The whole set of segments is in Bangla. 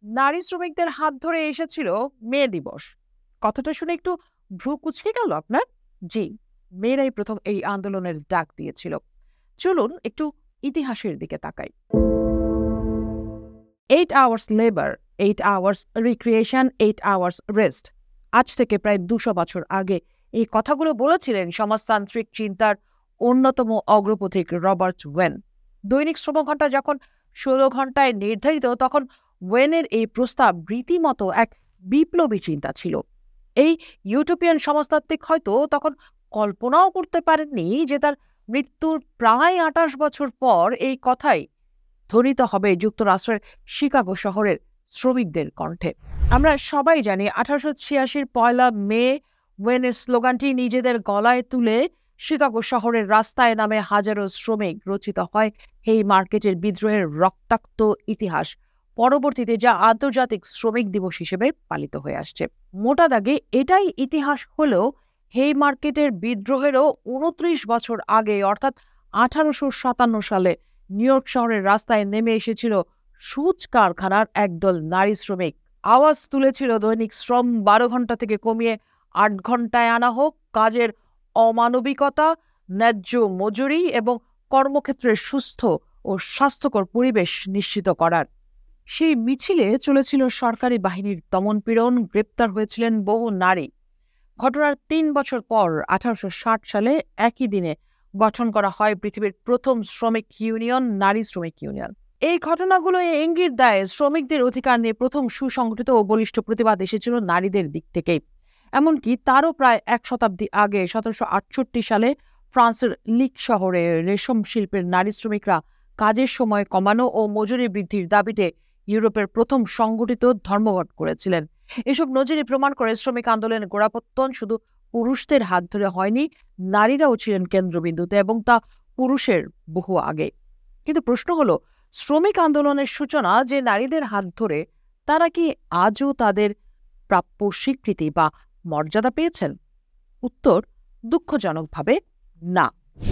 নারী শ্রমিকদের হাত ধরে এসেছিল মে দিবস। কথাটা শুনে একটু ভ্রু কুঁচকে গেল আপনার? জি, মেয়েরাই প্রথম এই আন্দোলনের ডাক দিয়েছিল। চলুন একটু ইতিহাসের দিকে তাকাই। 8 hours labour, 8 hours recreation, 8 hours rest. আজ থেকে প্রায় 200 বছর আগে এই কথাগুলো বলেছিলেন সমাজতান্ত্রিক চিন্তার অন্যতম অগ্রপথিক রবার্ট ওয়েন। দৈনিক শ্রমঘণ্টা যখন 16 ঘণ্টায় নির্ধারিত, তখন ওয়েনের এই প্রস্তাব রীতিমতো এক বিপ্লবী চিন্তা ছিল। এই ইউটোপিয়ান সমাজতাত্ত্বিক হয়তো তখন কল্পনাও করতে পারেননি যে তার মৃত্যুর প্রায় 28 বছর পর এই কথাই ধ্বনিত হবে যুক্তরাষ্ট্রের শিকাগো শহরের শ্রমিকদের কণ্ঠে। আমরা সবাই জানি 1886 পয়লা মে ওয়েনের স্লোগানটি নিজেদের গলায় তুলে শিকাগো শহরের রাস্তায় নামে হাজারো শ্রমিক রচিত হয় হেই মার্কেটের বিদ্রোহের রক্তাক্ত ইতিহাস, পরবর্তীতে যা আন্তর্জাতিক শ্রমিক দিবস হিসেবে পালিত হয়ে আসছে। মোটা দাগে এটাই ইতিহাস হলেও হেই মার্কেটের বিদ্রোহেরও 29 বছর আগে, অর্থাৎ 1857 সালে নিউ ইয়র্ক শহরের রাস্তায় নেমে এসেছিল সুচ কারখানার একদল নারী শ্রমিক। আওয়াজ তুলেছিল দৈনিক শ্রম 12 ঘণ্টা থেকে কমিয়ে 8 ঘণ্টায় আনা হোক, কাজের অমানবিকতা, ন্যায্য মজুরি এবং কর্মক্ষেত্রের সুস্থ ও স্বাস্থ্যকর পরিবেশ নিশ্চিত করার। সেই মিছিলে চলেছিল সরকারি বাহিনীর দমনপীড়ন, গ্রেপ্তার হয়েছিলেন বহু নারী। ঘটনার 3 বছর পর 1860 সালে একই দিনে গঠন করা হয় পৃথিবীর প্রথম শ্রমিক ইউনিয়ন, নারী শ্রমিক ইউনিয়ন। এই ঘটনাগুলো ইঙ্গিত দেয় শ্রমিকদের অধিকার নিয়ে প্রথম সুসংগঠিত ও বলিষ্ঠ প্রতিবাদ এসেছিল নারীদের দিক থেকেই। এমনকি তারও প্রায় 1 শতাব্দী আগে 1768 সালে ফ্রান্সের লিক শহরে রেশম শিল্পের নারী শ্রমিকরা কাজের সময় কমানো ও মজুরি বৃদ্ধির দাবিতে ইউরোপের প্রথম সংগঠিত ধর্মঘট করেছিলেন। এসব নজিরই প্রমাণ করে শ্রমিক আন্দোলনের গোড়াপত্তন শুধু পুরুষদের হাত ধরে হয়নি, নারীরাও ছিলেন কেন্দ্রবিন্দুতে, এবং তা পুরুষের বহু আগে। কিন্তু প্রশ্ন হলো, শ্রমিক আন্দোলনের সূচনা যে নারীদের হাত ধরে, তারা কি আজও তাদের প্রাপ্য স্বীকৃতি বা মর্যাদা পেয়েছেন? উত্তর দুঃখজনকভাবে না।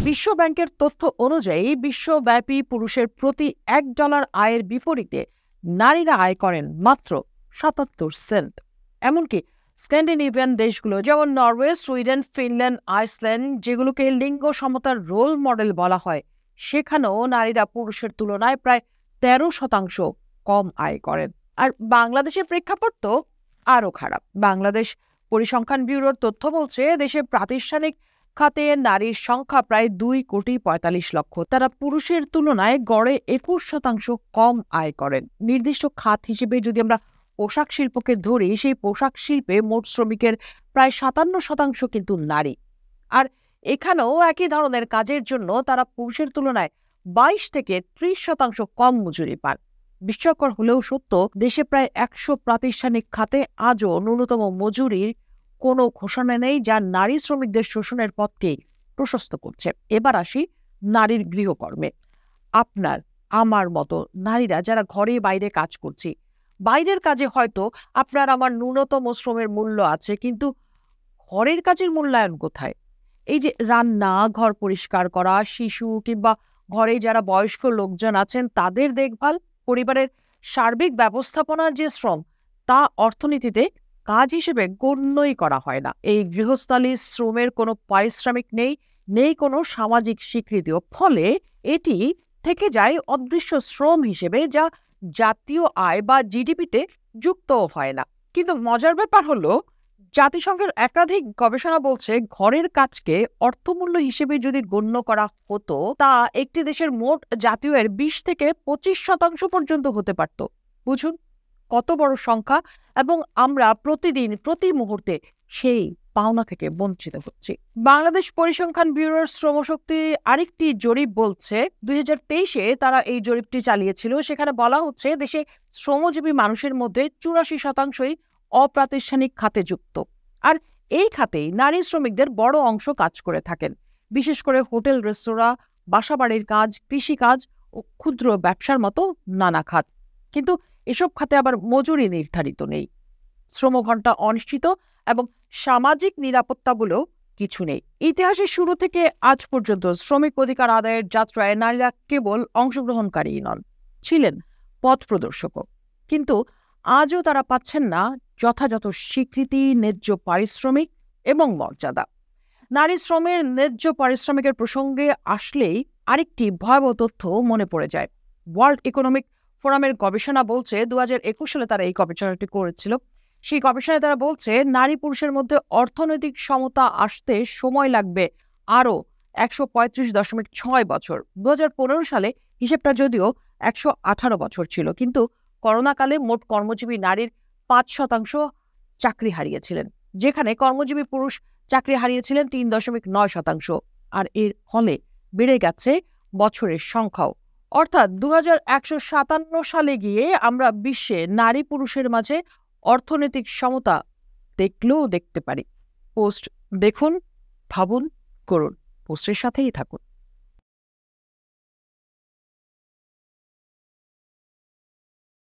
বিশ্ব ব্যাংকের তথ্য অনুযায়ী বিশ্বব্যাপী পুরুষের প্রতি $1 আয়ের বিপরীতে নারীরা আয় করেন মাত্র 77 সেন্ট। এমনকি স্ক্যান্ডিনেভিয়ান দেশগুলো যেমন নরওয়ে, সুইডেন, ফিনল্যান্ড, আইসল্যান্ড, যেগুলোকে লিঙ্গ সমতার রোল মডেল বলা হয়, সেখানেও নারীরা পুরুষের তুলনায় প্রায় 13% কম আয় করেন। আর বাংলাদেশের প্রেক্ষাপট তো আরও খারাপ। বাংলাদেশ পরিসংখ্যান ব্যুরোর তথ্য বলছে, দেশে প্রাতিষ্ঠানিক খাতে নারীর সংখ্যা প্রায় 2,45,00,000। তারা পুরুষের তুলনায় গড়ে 21% কম আয় করেন। নির্দিষ্ট খাত হিসেবে যদি আমরা পোশাক শিল্পকে ধরি, সেই পোশাক শিল্পে মোট শ্রমিকের প্রায় 57% কিন্তু নারী। আর এখানেও একই ধরনের কাজের জন্য তারা পুরুষের তুলনায় 22 থেকে 30% কম মজুরি পান। বিস্ময়কর হলেও সত্য, দেশে প্রায় 100 প্রাতিষ্ঠানিক খাতে আজও ন্যূনতম মজুরির কোনো ঘোষণা নেই, যা নারী শ্রমিকদের শোষণের পথকে প্রশস্ত করছে। এবার আসি নারীর গৃহকর্মে। আপনার আমার মতো নারীরা যারা ঘরে বাইরে কাজ করছি, বাইরের কাজে হয়তো আপনার আমার ন্যূনতম শ্রমের মূল্য আছে, কিন্তু ঘরের কাজের মূল্যায়ন কোথায়? এই যে রান্না, ঘর পরিষ্কার করা, শিশু কিংবা ঘরে যারা বয়স্ক লোকজন আছেন তাদের দেখভাল, পরিবারের সার্বিক ব্যবস্থাপনার যে শ্রম, তা অর্থনীতিতে কাজ হিসেবে গণ্যই করা হয় না। এই গৃহস্থালী শ্রমের কোনো পারিশ্রমিক নেই, নেই কোনো সামাজিক স্বীকৃতিও। ফলে এটি থেকে যায় অদৃশ্য শ্রম হিসেবে, যা জাতীয় আয় বা জিডিপিতে যুক্তও হয় না। কিন্তু মজার ব্যাপার হলো, জাতিসংঘের একাধিক গবেষণা বলছে ঘরের কাজকে অর্থমূল্য হিসেবে যদি গণ্য করা হতো, তা একটি দেশের মোট জাতীয় আয়ের 20 থেকে 25% পর্যন্ত হতে পারত। বুঝুন কত বড় সংখ্যা, এবং আমরা প্রতিদিন প্রতি মুহূর্তে সেই পাওনা থেকে বঞ্চিত হচ্ছি। বাংলাদেশ পরিসংখ্যান ব্যুরোর শ্রমশক্তি আরেকটি জরিপ বলছে, 2023-এ তারা এই জরিপটি চালিয়েছিল। সেখানে বলা হচ্ছে দেশে শ্রমজীবী মানুষের মধ্যে 84%ই অপ্রাতিষ্ঠানিক খাতে যুক্ত। আর এই খাতেই নারী শ্রমিকদের বড় অংশ কাজ করে থাকেন, বিশেষ করে হোটেল, রেস্তোরাঁ, বাসাবাড়ির কাজ, কৃষিকাজ ও ক্ষুদ্র ব্যবসার মতো নানা খাত। কিন্তু এসব খাতে আবার মজুরি নির্ধারিত নেই, শ্রমঘণ্টা অনিশ্চিত, এবং সামাজিক নিরাপত্তাগুলো কিছু নেই। ইতিহাসের শুরু থেকে আজ পর্যন্ত শ্রমিক অধিকার আদায়ের যাত্রায় নারীরা কেবল অংশগ্রহণকারী নন, ছিলেন পথ প্রদর্শকও। কিন্তু আজও তারা পাচ্ছেন না যথাযথ স্বীকৃতি, ন্যায্য পারিশ্রমিক এবং মর্যাদা। নারী শ্রমের ন্যায্য পারিশ্রমিকের প্রসঙ্গে আসলেই আরেকটি ভয়াবহ তথ্য মনে পড়ে যায়। ওয়ার্ল্ড ইকোনমিক ফোরামের গবেষণা বলছে, 2021 সালে তারা এই গবেষণাটি করেছিল। সেই গবেষণায় তারা বলছে নারী পুরুষের মধ্যে অর্থনৈতিক সমতা আসতে সময় লাগবে আরও 135.6 বছর। 2015 সালে হিসেবটা যদিও 118 বছর ছিল, কিন্তু করোনাকালে মোট কর্মজীবী নারীর 5% চাকরি হারিয়েছিলেন, যেখানে কর্মজীবী পুরুষ চাকরি হারিয়েছিলেন 3.9%। আর এর ফলে বেড়ে গেছে বছরের সংখ্যাও। অর্থাৎ 2157 সালে গিয়ে আমরা বিশ্বে নারী পুরুষের মাঝে অর্থনৈতিক সমতা দেখলেও দেখতে পারি। পোস্ট দেখুন, ভাবুন, করুন। পোস্টের সাথেই থাকুন।